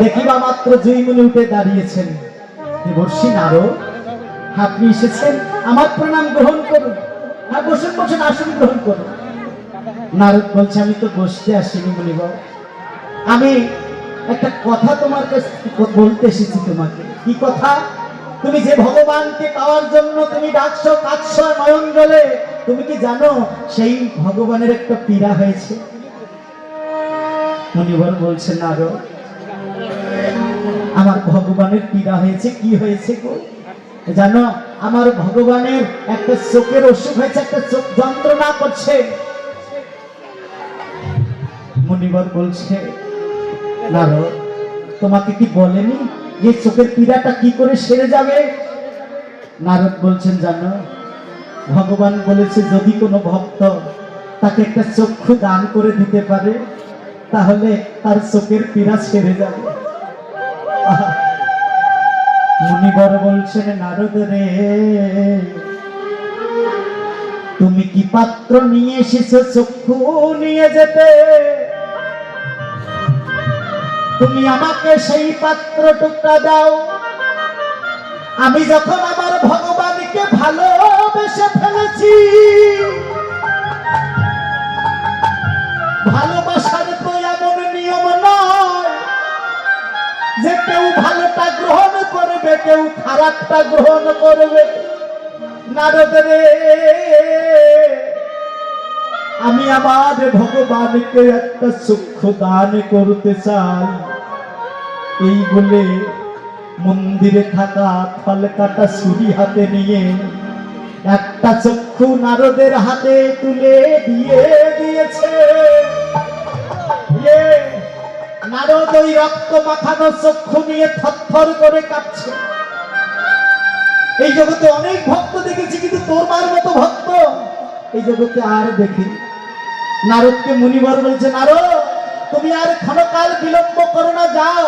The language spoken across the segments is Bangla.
দেখিবা মাত্র জয়মুনি উঠে দাঁড়িয়েছেন। দেবর্ষি নারদ, আপনি এসেছেন, আমার প্রণাম গ্রহণ করুন। হ্যাঁ, বসুন বসুন, আসন গ্রহণ করুন। নারদ বলছে, আমি তো বসতে আসিনি মুনিবর, আমি একটা কথা তোমার কাছে বলতে এসেছি তোমাকে। কি কথা? তুমি যে ভগবানকে পাওয়ার জন্য তুমি ডাকছো, কাঁদছো নয়ন জলে, তুমি কি জানো সেই ভগবানের একটা পীড়া হয়েছে? মুনিবর বলছে, নারদ, আমার ভগবানের পীড়া হয়েছে। কি হয়েছে গো? জানো, আমার ভগবানের একটা চোখের অসুখ হয়েছে, একটা চোখ যন্ত্রণা করছে। মুনিবর বলছে, নারদ, তোমাকে কি বলেনি যে চোখের পীড়াটা কি করে সেরে যাবে? নারদ বলছেন, জানো, ভগবান বলেছে যদি কোনো ভক্ত তাকে একটা চক্ষু দান করে দিতে পারে তাহলে তার চোখের পীড়া সেরে যাবে। মুনিবর বলছেন, নারদ রে, তুমি কি পাত্র নিয়ে এসেছো চক্ষু নিয়ে যেতে? তুমি আমাকে সেই পাত্রটুকটা দাও। আমি যখন আমার ভগবানকে ভালোবেসে ফেলেছি, ভালোবাসার তো এমন নিয়ম নয় যে কেউ ভালোটা গ্রহণ করবে, কেউ খারাপটা গ্রহণ করবে। নারদ রে, আমি আমার ভগবানকে একটা চক্ষু দান করতে চাই। এই বলে মন্দিরে থাকা ফল কাটা ছুরি হাতে নিয়ে একটা চক্ষু নারদের হাতে তুলে দিয়ে দিয়েছে। নারদ ওই রক্ত মাখানো চক্ষু নিয়ে থরথর করে কাঁপছে। এই জগতে অনেক ভক্ত দেখেছি, কিন্তু তোমার মতো ভক্ত এই জগতে আর দেখি। নারদকে মুনিবর বলছে, নারদ, তুমি আর ক্ষণকাল বিলম্ব করো না, যাও।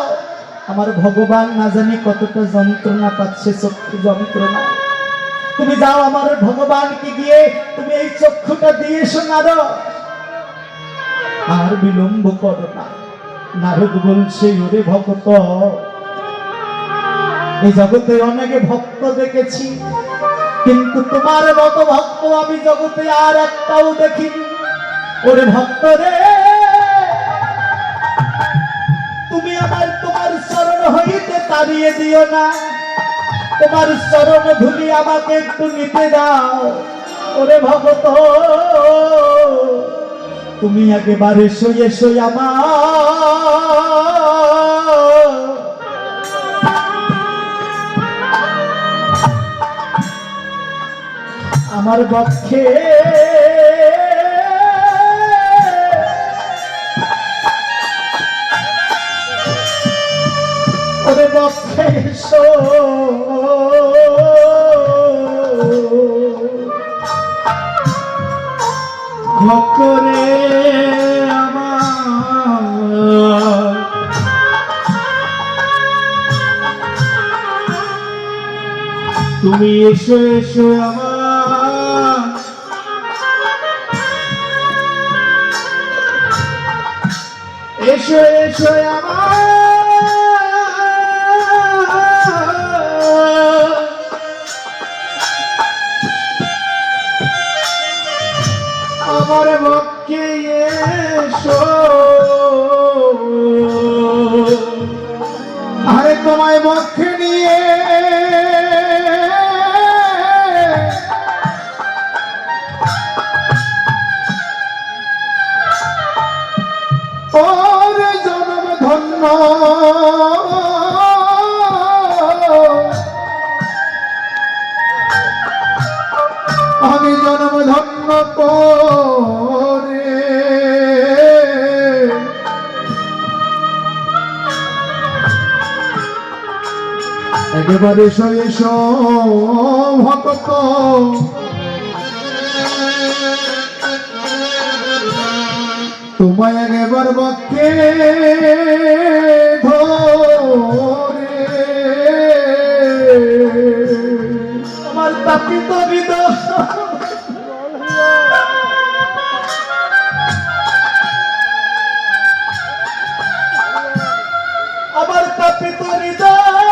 আমার ভগবান না জানি কতটা যন্ত্রণা পাচ্ছে, চক্ষু যন্ত্রণা। তুমি যাও, আমার ভগবানকে গিয়ে তুমি এই চক্ষুটা দিয়ে এসো নারদ, আর বিলম্ব করো না। নারদ বলছে, ওরে ভক্ত, এই জগতে অনেক ভক্ত দেখেছি, কিন্তু তোমার মতো ভক্ত আমি জগতে আর একটাও দেখিনি। ওরে ভক্ত রে, তুমি আমার তোমার চরণ হইতে তাড়িয়ে দিও না, তোমার চরণ ধুলি আমাকে একটু নিতে দাও। ওরে ভক্ত, তুমি একেবারে শুয়ে শুয়ে আমার বক্ষে ওরে বক্ষে এসো, ভক্তরে আমার, তুমি এসো এসো আমার, এসো এসো আমার পক্ষে এসো। আরে তোমায় পক্ষে নিয়ে ওর জন্ম ধন্য, আমি জন্ম ধন্য করে একেবারে এসো ভক্ত, তোমায় একবার বক্ষে ধরে আমার তাপিত হৃদয় আমার তাপিত হৃদয়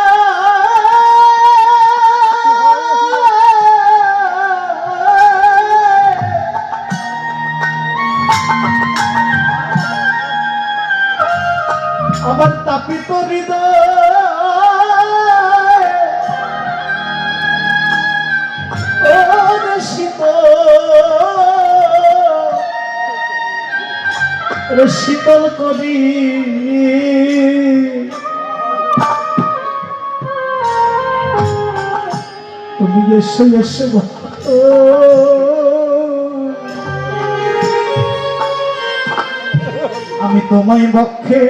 আমার তাপিত হৃদয় শীতল করি তুমি এসো এসো আমি তোমায় বক্ষে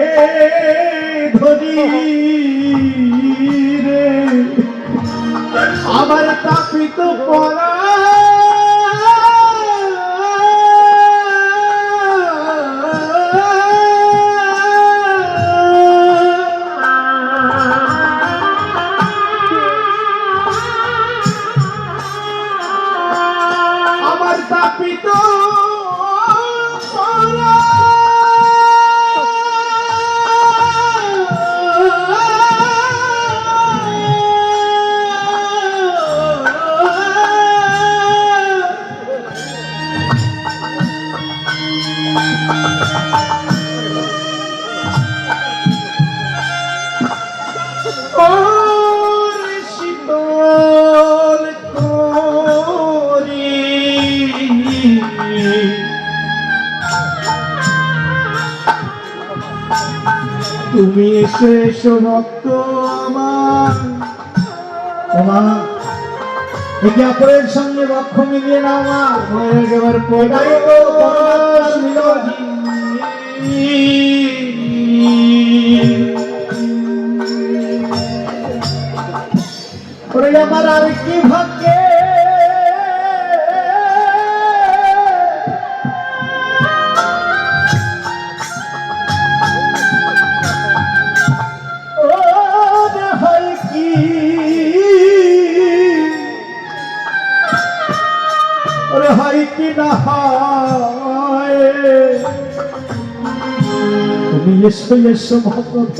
ধরি রে আমার তাপিত পরা আমার তাপিত শীতল করি তুমি এসো এসো ভক্ত আমার একে অপরের সঙ্গে বক্ষ মিলিয়ে নাও মা একেবারে পড়াই ওরে আমার আর কি ভাগ্যে ওরে হয় কি ওরে হয় কি না হয় তুমি এসো এসো ভক্ত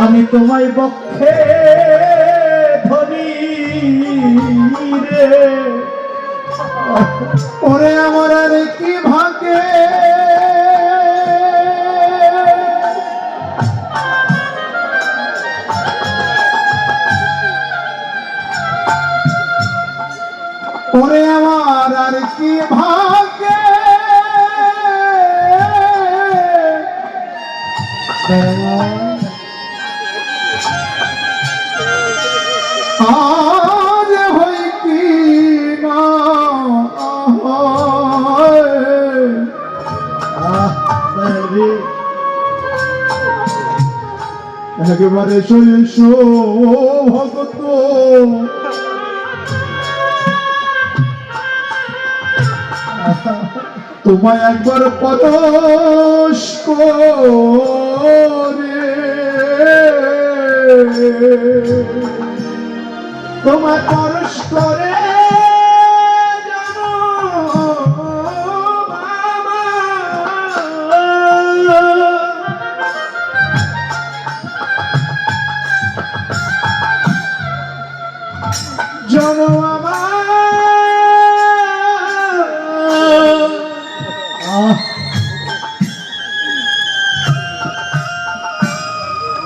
আমি তোমায় বক্ষে ধরি রে ওরে আমার আর কি ভাগ্যে ওরে আমার আর কি ভাগ্যে আজ হই কি না একেবারে শৈশো ভগত তোমায় একবার পরশ করে তোমায় পরশ করে জানো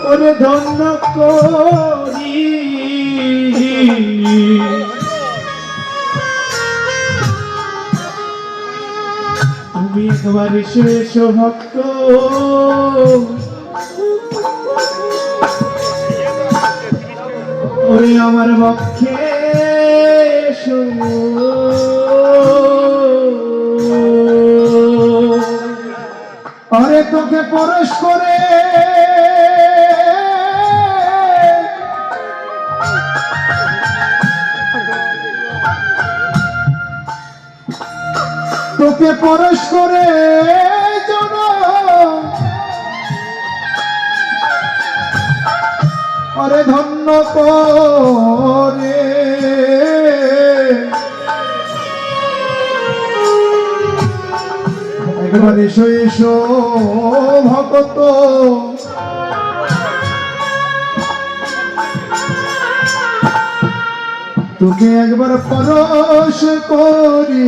ওরে ধন্য করি তুমি একবার শেষ ভক্ত ওরে আমার পক্ষে আরে তোকে পরশ করে তোকে পরশ করে আরে ধন্য করে একবার এসো এসো ভক্ত, তোকে একবার পরশ করি।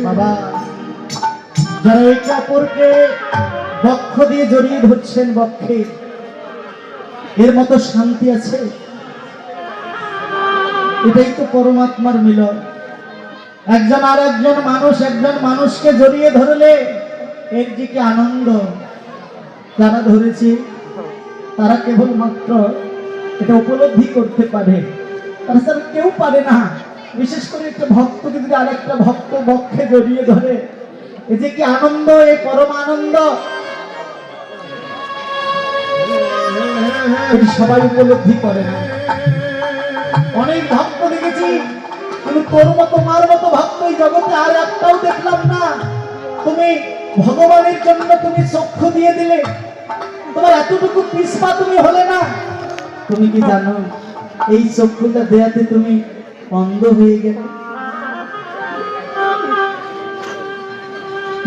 বাবা, যারা একে অপরকে বক্ষ দিয়ে জড়িয়ে ধরছেন বক্ষে, এর মতো শান্তি আছে? এটাই তো পরমাত্মার মিলন। একজন আর একজন মানুষকে জড়িয়ে ধরলে এর যে কি আনন্দ, যারা ধরেছে তারা কেবলমাত্র এটা উপলব্ধি করতে পারে, তাছাড়া কেউ পারে না। বিশেষ করে একটা ভক্তকে যদি আর একটা ভক্ত বক্ষে জড়িয়ে ধরে, এই যে কি আনন্দ, এই পরম আনন্দ, এটি সবাই উপলব্ধি করে না। অনেক ভক্ত দেখেছি, কিন্তু তোর মতো মার মতো ভক্ত এই জগতে আর একটাও দেখলাম না। তুমি ভগবানের জন্য তুমি চক্ষু দিয়ে দিলে, তোমার এতটুকু পিছপা তুমি হলে না। তুমি কি জানো, এই চক্ষুটা দেয়াতে তুমি অন্ধ হয়ে গেলে।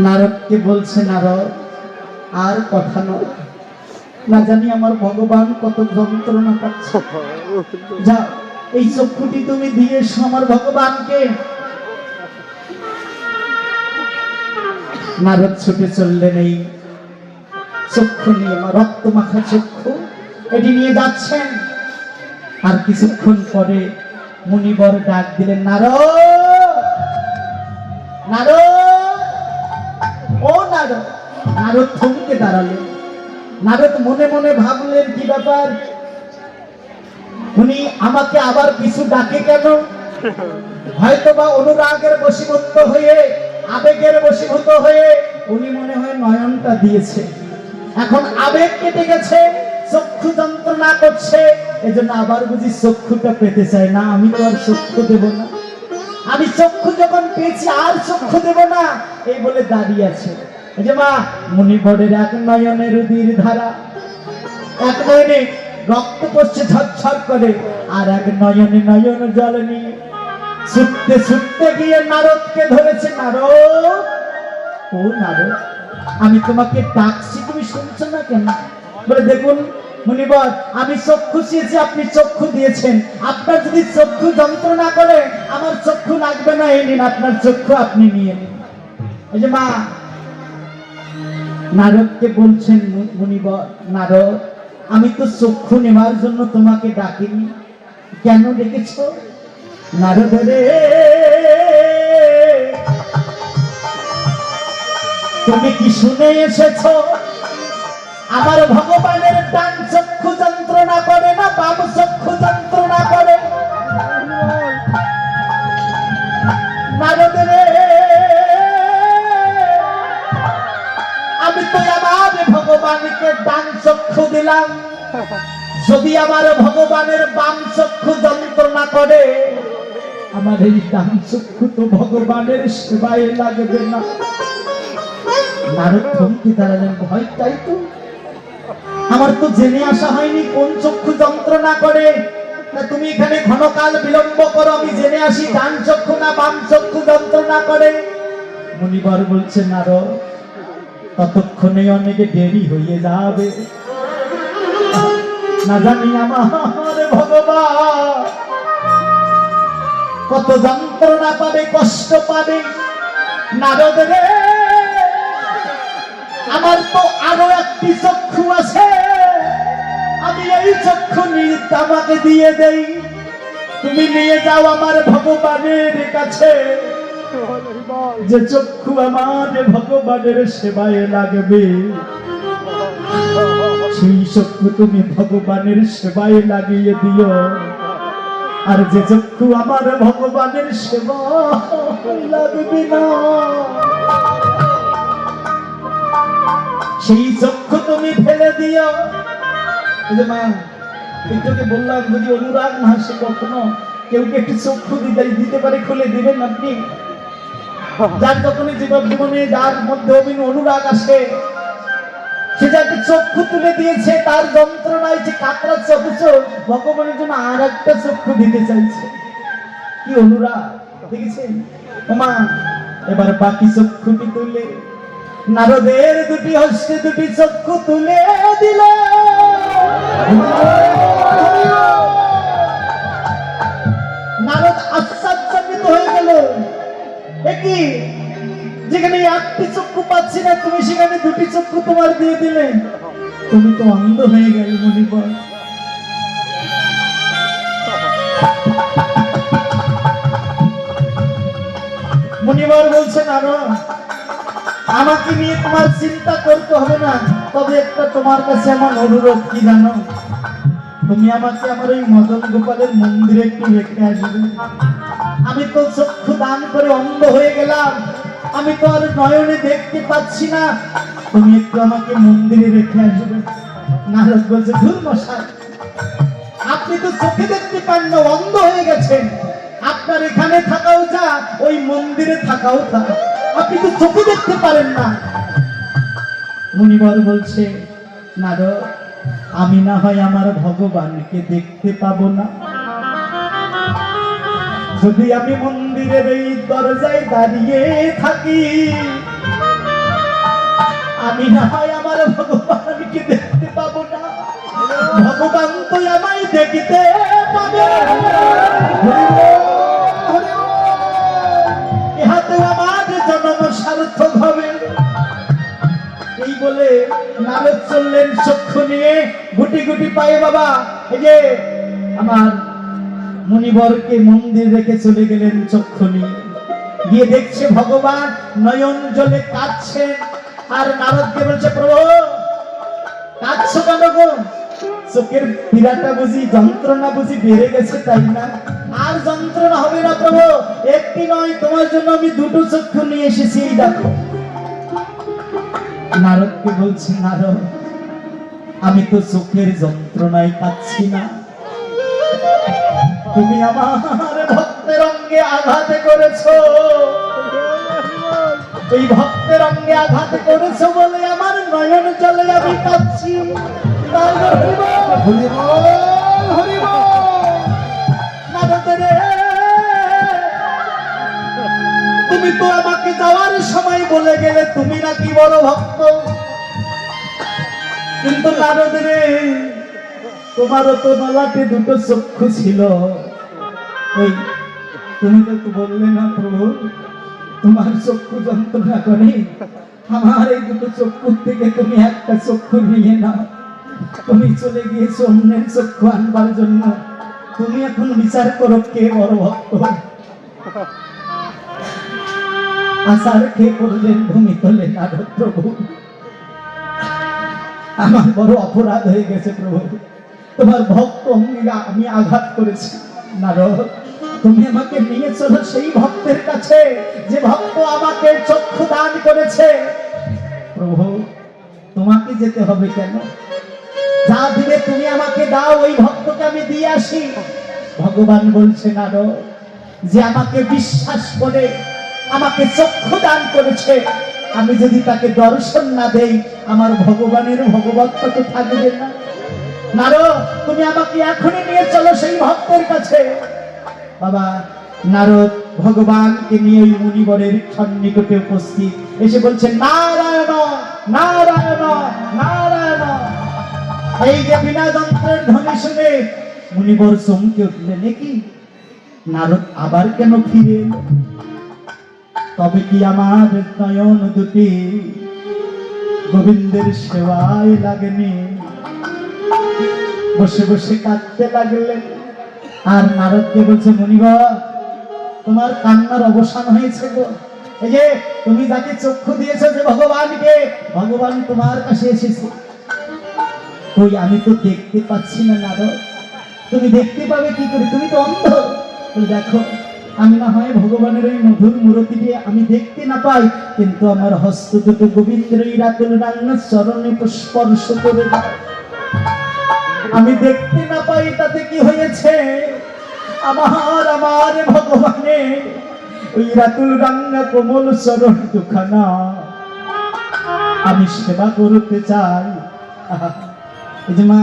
নারদকে বলছে, নারদ আর কথা নয়, না জানি আমার ভগবান কত যন্ত্রণা পাচ্ছে, যা এই চক্ষুটি তুমি দিয়ে এসো আমার ভগবানকে। নারদ ছুটে চললেন এই চক্ষু নিয়ে, রক্ত মাখা চক্ষু এটি নিয়ে যাচ্ছেন। আর কিছুক্ষণ পরে মুনিবর ডাক দিলেন, নারদ, নারদ, ও নারদ। নারদ থমকে দাঁড়ালেন। নারদ মনে মনে ভাবলেন, কি ব্যাপার, উনি আমাকে আবার কিছু ডাকে কেন? হয়তোবা অনুরাগের বশীভূত হয়ে, আবেগের বশীভূত হয়ে উনি মনে হয় নয়নটা দিয়েছে, এখন আবেগ কেটে গেছে, চক্ষু যন্ত্রণা করছে, এজন্য আবার বুঝি চক্ষুটা পেতে চায় না। আমি তো আর চক্ষু দেব না, আমি চক্ষু যখন পেয়েছি আর চক্ষু দেব না, এই বলে দাঁড়িয়ে আছে। এই যে মা, মুনিবরের এক নয়নের রুধির ধারা, এক নয়নে রক্ত পড়ছে ঝরঝর করে, আর এক নয়নে নয়ন জল নিয়ে ছুটতে ছুটতে গিয়ে নারদকে ধরেছে। নারদ, ও নারদ, আমি তোমাকে ডাকছি, তুমি শুনছো না কেন? বলে, দেখুন মুনিবর, আমি চক্ষু চেয়েছি, আপনি চক্ষু দিয়েছেন, আপনার যদি চক্ষু যন্ত্রণা করে আমার চক্ষু লাগবে না, এই নিন আপনার চক্ষু, আপনি নিয়ে নিন। এই যে মা, নারদকে বলছেন মুনিবর, নারদ, আমি তো চক্ষু নেওয়ার জন্য তোমাকে ডাকিনি, কেন ডেকেছ? নারদ রে, তুমি কি শুনে এসেছ আমার ভগবানের ডান চক্ষু যন্ত্রণা করে না বাম চক্ষু যন্ত্রণা করে? নারদ রে, আমি তো আমার ভগবানকে ডান চক্ষু দিলাম, যদি আমার ভগবানের বাম চক্ষু যন্ত্রণা করে, আমার এই ডান চক্ষু তো ভগবানের সেবায় লাগবে না। নারদ থমকে দাঁড়ালেন, ভয়টাই তো, আমার তো জেনে আসা হয়নি কোন চক্ষু যন্ত্রণা করে, তা তুমি এখানে ঘনকাল বিলম্ব করো, আমি জেনে আসি ডান চক্ষু না বাম চক্ষু যন্ত্রণা করে। মুনিবর বলছে, নারদ, ততক্ষণে অনেক দেরি হয়ে যাবে, না জানি আমার ভগবান কত যন্ত্রণা পাবে, কষ্ট পাবে। নারদ রে, আমার তো আরো একটি চক্ষু আছে, আমি এই চক্ষু নিয়ে আমাকে দিয়ে দেই, তুমি নিয়ে যাও আমার ভগবানের কাছে, যে চক্ষু আমার ভগবানের সেবায় লাগবে, সেই চক্ষু তুমি ভগবানের সেবায় লাগিয়ে দিও। আর যে চক্ষু আমার ভগবানের সেবা লাগবে না, সেই চক্ষু তুমি ফেলে দিও। মা, একটুকে বললাম, যদি অনুরাগ না আসে কখনো, কেউ একটি চক্ষু দিতে পারে, খুলে দিবেন আপনি? যার যখনই জীবনে যার মধ্যে অনুরাগ আসে, সে যাকে চক্ষু তুলে দিয়েছে, তার যন্ত্রণায় যে কাতরাচ্ছে, অথচ ভগবানের জন্য আর একটা চক্ষু দিতে চাইছে। কি অনুরাগ! দেখেছেন ওমা এবার বাকি চক্ষুটি তুলে নারদের দুটি হস্তে দুটি চক্ষু তুলে দিল নারদ আশ্চর্যান্বিত হয়ে গেল একই যেখানে একটি চক্ষু পাচ্ছি না তুমি সেখানে দুটি চক্ষু তোমার দিয়ে দিলে তুমি তো অন্ধ হয়ে গেলে মণিবর মণিবর বলছেন আরো আমাকে নিয়ে তোমার চিন্তা করতে হবে না তবে একটা তোমার কাছে আমার অনুরোধ কি জানো তুমি আমাকে আমার ওই মদন গোপালের মন্দিরে একটু রেখে আসবে আমি তো চক্ষু দান করে অন্ধ হয়ে গেলাম আমি তো আর নয়নে দেখতে পাচ্ছি না তুমি একটু আমাকে মন্দিরে রেখে আসবে নারদ বলছে ধুর মশাই আপনি তো চোখে দেখতে পান না অন্ধ হয়ে গেছেন আপনার এখানে থাকাও যা ওই মন্দিরে থাকাও তা আপনি তো চোখে দেখতে পারেন না মুনিবর বলছে নারদ আমি না হয় আমার ভগবানকে দেখতে পাবো না যদি আমি মন্দিরের এই দরজায় দাঁড়িয়ে থাকি আমি না হয় আমার ভগবানকে দেখতে পাবো না ভগবান তো আমায় দেখতে পাবে ইহাতে আমার জন্ম সার্থক হবে এই বলে নারদ চললেন চক্ষু নিয়ে গুটি গুটি পায়ে বাবা এই যে আমার মুনিবরকে মন্দির রেখে চলে গেলেন চক্ষু নিয়ে গিয়ে দেখছে ভগবান নয়ন জলে কাঁদছে আর নারদকে বলছে প্রভু কাঁদছো কেন গো চোখের পীড়াটা বুঝি যন্ত্রণা বুঝি বেড়ে গেছে তাই না আর যন্ত্রণা হবে না প্রভু একটি নয় তোমার জন্য আমি দুটো চক্ষু নিয়ে এসেছি এই দেখো নারদকে বলছে নারদ আমি তো চোখের যন্ত্রণায় কাঁদছি না তুমি আমার ভক্তের অঙ্গে আঘাত করেছো এই ভক্তের অঙ্গে আঘাত করেছো বলে আমার নয়ন জলে আমি কাঁদছি তুমি তো আমাকে যাওয়ার সময় বলে গেলে তুমি নাকি বড় ভক্ত কিন্তু নারদ রে তোমারও তো নলাটে দুটো চক্ষু ছিল ওই তুমি তো বললে না প্রভু তোমার চক্ষু যন্ত্রণা করে আমার এই দুটো চক্ষু থেকে তুমি একটা চক্ষু নিয়ে নাও তুমি চলে গিয়েছো অন্যের চক্ষু আনবার জন্য তুমি এখন বিচার করো কে বড় ভক্ত আশার খেয়ে পড়লেন ভূমি তোলে নারদ প্রভু আমার বড় অপরাধ হয়ে গেছে প্রভু তোমার ভক্ত আমি আঘাত করেছি নারদ তুমি আমাকে নিয়ে চলো সেই ভক্তের কাছে যে ভক্ত আমাকে চক্ষু দান করেছে প্রভু তোমাকে যেতে হবে কেন যা দিবে তুমি আমাকে দাও ওই ভক্তকে আমি দিয়ে আসি ভগবান বলছে নারদ যে আমাকে বিশ্বাস করে আমাকে চক্ষু দান করেছে আমি যদি তাকে দর্শন না দেই আমার ভগবানের ভগবত্ব তো থাকবে না নারদ তুমি আমাকে এখনই নিয়ে চলো সেই ভক্তের কাছে বাবা নারদ ভগবানকে নিয়ে ওই মুনিবরের সন্নিকটে উপস্থিত এসে বলছে নারায়ণ নারায়ণ নারায়ণ এই যে বিনা যন্ত্রের ধ্বনি শুনে মুনিবর চমকে উঠলেন কি নারদ আবার কেন ফিরে এলো তবে কি আমার নয়ন দুটি গোবিন্দের সেবায় লাগেনি বসে বসে কাঁদতে লাগলেন আর নারদকে বলছে মুনিবর তোমার কান্নার অবসান হয়েছে গো এই যে তুমি যাকে চক্ষু দিয়েছো যে ভগবানকে ভগবান তোমার কাছে এসেছে ওই আমি তো দেখতে পাচ্ছি না নারদ তুমি দেখতে পাবে কি করে তুমি তো অন্ধ দেখো আমি না হয় ভগবানের ওই মধুর মূর্তিটি আমি দেখতে না পাই কিন্তু আমার হস্ত দুটো গোবিন্দের এই রাতুল রান্না চরণে স্পর্শ করে আমি দেখতে না পাই তাতে কি হয়েছে আমার ভগবানে ওই রাতুল রান্না কোমল চরণ দুখানা আমি সেবা করতে চাই এই যে মা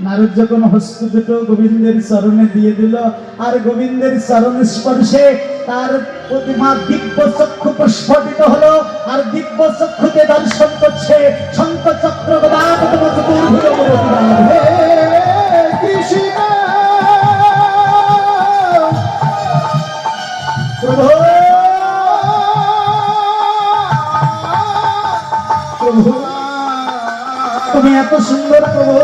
নারদ যখন হস্ত দুটো গোবিন্দের চরণে দিয়ে দিল আর গোবিন্দের চরণ স্পর্শে তার প্রতিমা দিব্য চক্ষু প্রস্ফুটিত হলো, আর দিব্য চক্ষুতে দর্শন করছে শঙ্খ চক্র গদা পদ্ম চতুর্ভুজ মূর্তিমান। হে কৃষ্ণ প্রভু প্রভু তুমি এত সুন্দর প্রভু,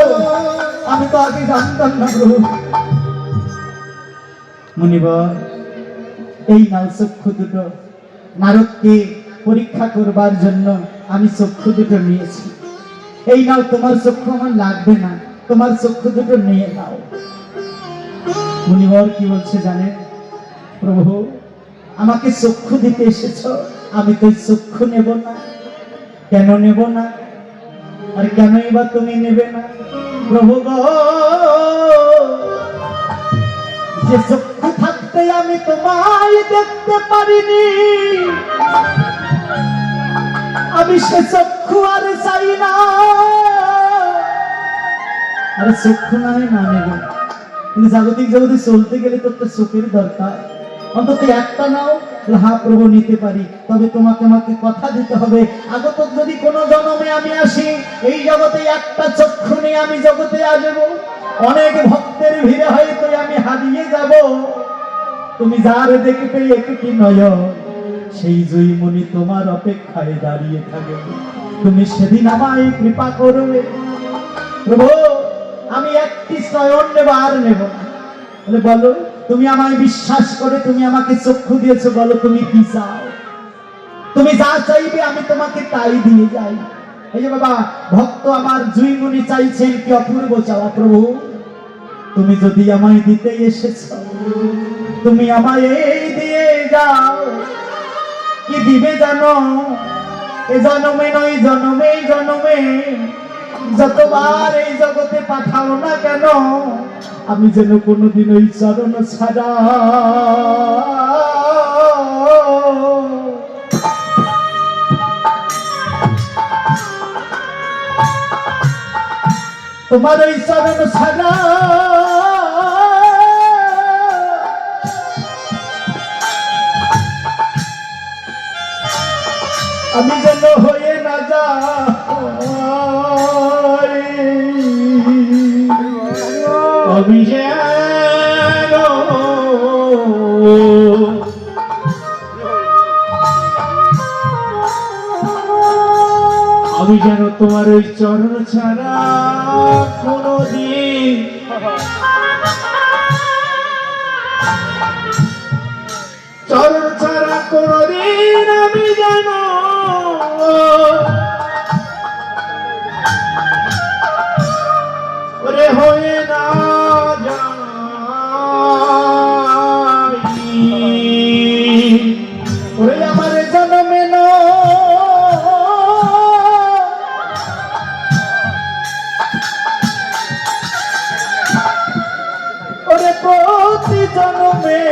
আমি তো আগে জানতাম না প্রভু। মুনিবর এই নাও চক্ষু দুটো, নারদকে পরীক্ষা করবার জন্য আমি চক্ষু দুটো নিয়েছি। এই নাও, তোমার চক্ষু আমার লাগবে না, তোমার চক্ষু দুটো নিয়ে নাও। মুনিবর কি বলছে জানেন? প্রভু আমাকে চক্ষু দিতে এসেছো, আমি তো চক্ষু নেব না। কেন নেব না? আর কেনই বা তুমি নেবে না? প্রভু গো, যে চক্ষু থাকতে আমি তোমায় দেখতে পারিনি, আমি সে চক্ষু আর চাই না। আরে চক্ষু না হয় না নেব, কিন্তু জাগতিক জগতে চলতে গেলে তো একটা চোখের দরকার। অন্তত একটা নাও। হ্যাঁ প্রভু নিতে পারি, তবে তোমাকে আমাকে কথা দিতে হবে, আগত যদি কোনো জন্মে আমি আসি, এই জগতে একটা চক্ষু নিয়ে আমি জগতে আসব। অনেক ভক্তের ভিড়ে হয়তো আমি হারিয়ে যাব। তুমি যার দেখবে একটি নয়ন, সেই জয়মণি তোমার অপেক্ষায় দাঁড়িয়ে থাকবে। তুমি সেদিন আমায় কৃপা করবে। প্রভু আমি একটি নয়ন নেব, আর নেব না। বলে বলো, তুমি আমায় বিশ্বাস করে তুমি আমাকে চক্ষু দিয়েছো, বলো তুমি কি চাও? তুমি যা চাইবে আমি তোমাকে তাই দিয়ে যাই। এই যে বাবা ভক্ত আমার জুইমণি চাইছেন কি অপূর্ব চাওয়া। প্রভু তুমি যদি আমায় দিতে এসেছো, তুমি আমায় এই দিয়ে যাও। কি দিবে জানো? এ জন্মে নয়, জন্মে জন্মে যতবার এই জগতে পাঠাও না কেন, আমি যেন কোনোদিন ওই চরণ ছাড়া তোমার ওই চরণ ছাড়া আমি যেন হয়ে না যাই। আমি যেন তোমার ওই চরণ ছাড়া কোনদিন চরণ ছাড়া কোনদিন আমি যেন ওরে হয়ে না যাই। ওরে আমার জন্মে না প্রতি জন্মে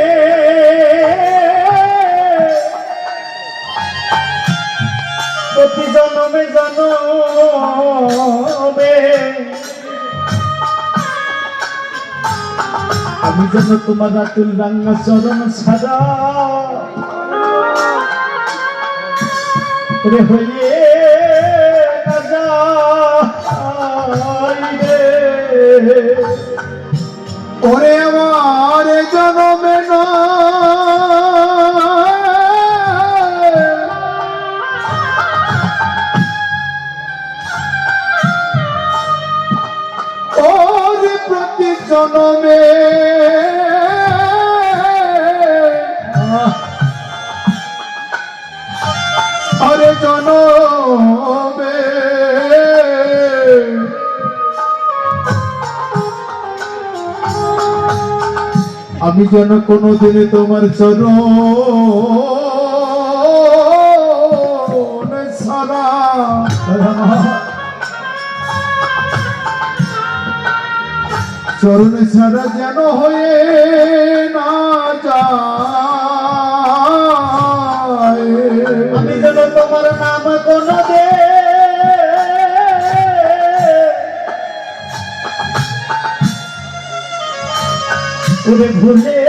প্রতি জন্মে জন্মে আমি যেন তোমার আতুল রাঙ্গা চরণ ছাড়া রে হইয়ে না যাই রে। ওরে আমার জনমে ওরে প্রতি জনমে আরে জনমে আমি যেন কোনোদিনে তোমার চরণ ছাড়া চরণ ছাড়া যেন হয়ে না যায়। আমি যেন তোমার নাম কোনো দে ভুলে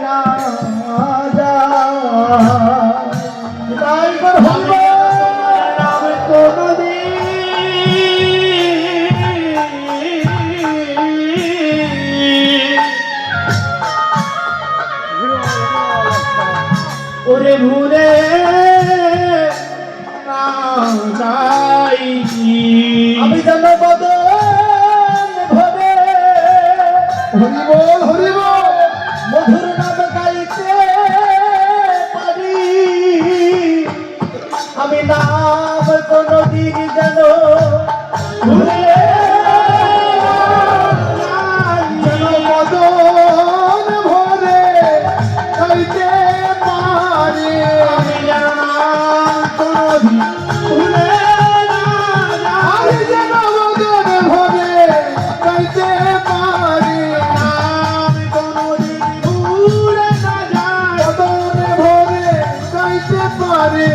না ভুলে না যাই, আমি যেন বদন ভরে হরি বল হরি বল। মধুর নাম গাইতে পারি, আমি নাম কোনদিন যেন ভুলে যেন বদন ভরে গাইতে পারি, আমি যেন বদন ভরে গাইতে পারি, বদন ভরে গাইতে পারি,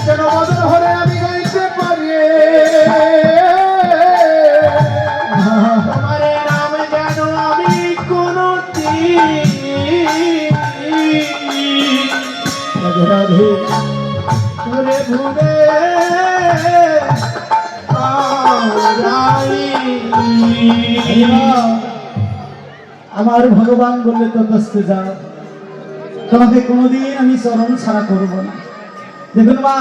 যেন বদন ভরে আমি গাইতে পারি। তোমার নাম যেন আমি কোনদিন রাধে রাধে। ভুলে ভুলে আমার ভগবান বললে তো কষ্ট যাও, তোমাকে কোনোদিন আমি চরণ ছাড়া করব না। দেখুন মা,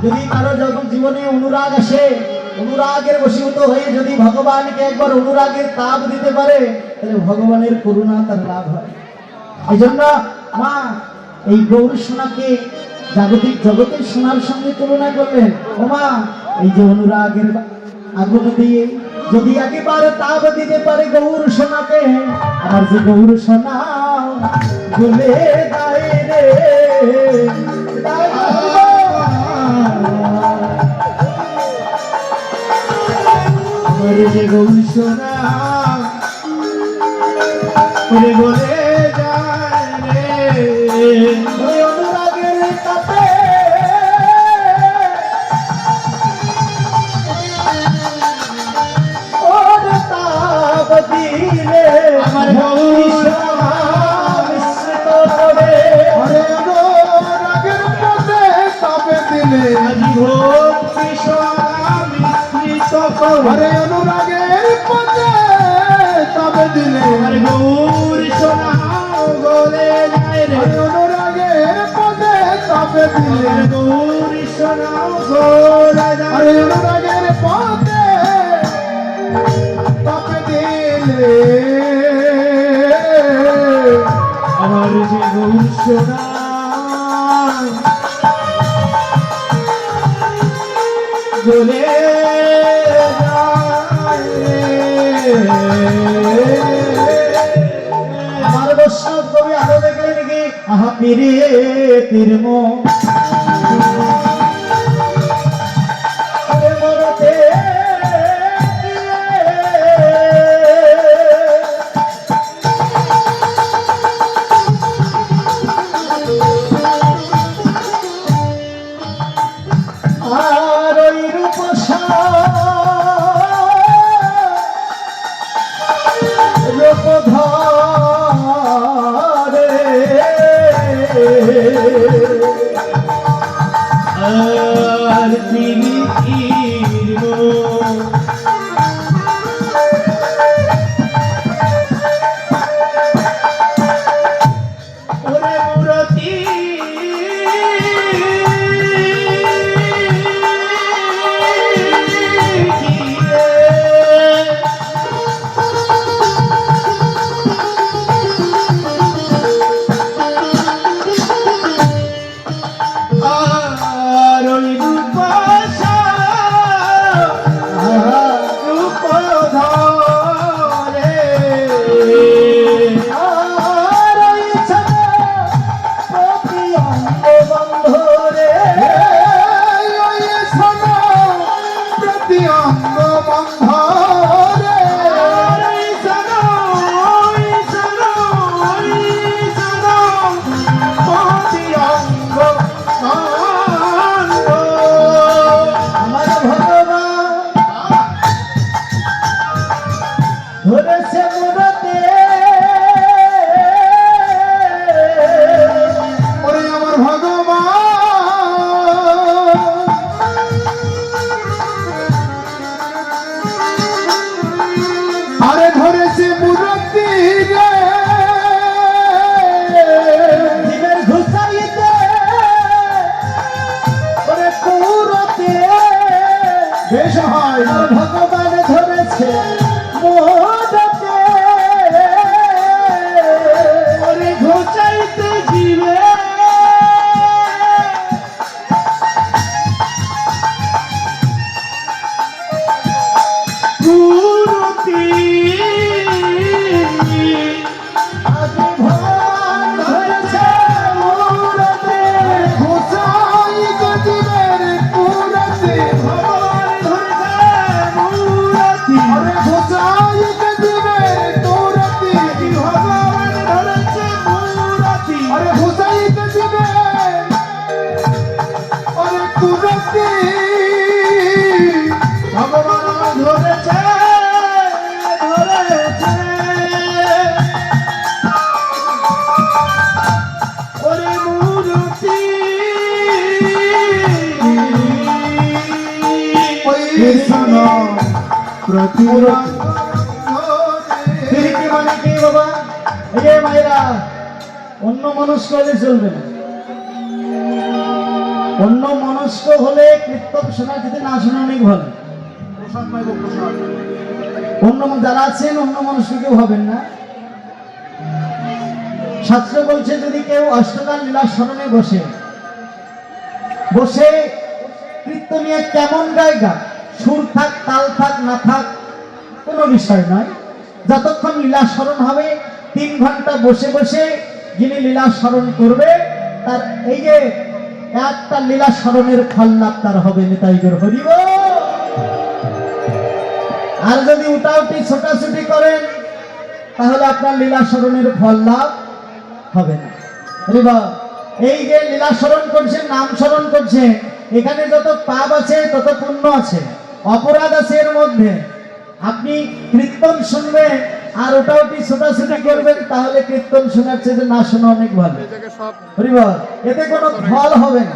যদি কারো যখন জীবনে অনুরাগ আসে, অনুরাগের বশীভূত হয়ে যদি ভগবানকে একবার অনুরাগের তাপ দিতে পারে, তাহলে ভগবানের করুণা তার লাভ হয়। এই জন্য মা এই গৌর সোনাকে জাগতিক জগতের সোনার সঙ্গে তুলনা করলেন। ও মা, এই যে অনুরাগের আগুন দিয়ে যদি একেবারে তাপ দিতে পারে গৌর সোনাকে, আমার যে গৌর সোনা বলে গায়ে রে গায়ে আমার যে গৌর সোনা বলে বলে যায় রে, ওই অনুরাগের তাপে ওর তাপ দিলে আমার গৌর সোনা মিশ্রিত করে আরে অনুরাগের পথে তাপে দিলে, আজি ভক্তি সোনা মিশ্রিত করে, আরে অনুরাগের পথে তাপে দিলে, আমার গৌর সোনা বলে যায় রে, আরে অনুরাগের পথে তাপে দিলে, আমার গৌর সোনা বলে যায় আরে অনুরাগের পথে তাপে দিলে, আমার যে গৌর সোনা বলে আমার বৈষ্ণব কবি আরো দেখলেন কি, আহা পিরে তীর্ম মরতে আর ওই রূপসা রূপধারে আর তিনি ওরে মূরতি আর ওই রূপসা রূপধরে আর ওই ছাড়া আসিবে কুরতি আজি ভগবান ধরেছে মূরতে, গোসাই গজিবের পুরতে, ভগবান ধরেছে মূরতি আরে গোসাই গজিবের পুরতে, ভগবান ধরেছে মূরতি আরে গোসাই গজিবের, আরে পুরতে, ভগবান ধরেছে ধরেছে ওরে মূরতি ওই শোনো প্রতিরোধ ফিরিতি মানে কি বাবা? এই যে মায়েরা, অন্য মনস্ক হলে চলবে না। অন্য মনস্ক হলে কীর্তন শোনা যদি না শোনা অনেক ভালো। প্রসাদ পাইব প্রসাদ। অন্য যারা আছেন অন্য মনস্ক কেউ হবেন না। শাস্ত্র বলছে যদি কেউ অষ্টকাল লীলা স্মরণে বসে বসে কীর্তনিয়া কেমন গায়গা, সুর থাক তাল থাক না থাক কোনো বিষয় নয়, যতক্ষণ লীলা স্মরণ হবে 3 ঘন্টা বসে বসে যিনি লীলা স্মরণ করবে তার এই যে একটা লীলা স্মরণের ফল লাভ তার হবে। নিতাইগর হরিব। আর যদি উটাউটি ছোটাছুটি করেন তাহলে আপনার লীলা স্মরণের ফল লাভ হবে না। হরিব। এই যে লীলা স্মরণ করছেন, নাম স্মরণ করছেন, এখানে যত পাপ আছে তত পুণ্য আছে, অপরাধ আছে এর মধ্যে। আপনি কীর্তন শুনবেন আর ওটাউটি ছোটাছুটি করবেন তাহলে কীর্তন শোনার চেয়ে না শোনা অনেক ভালো। হরিব। এতে কোনো ফল হবে না।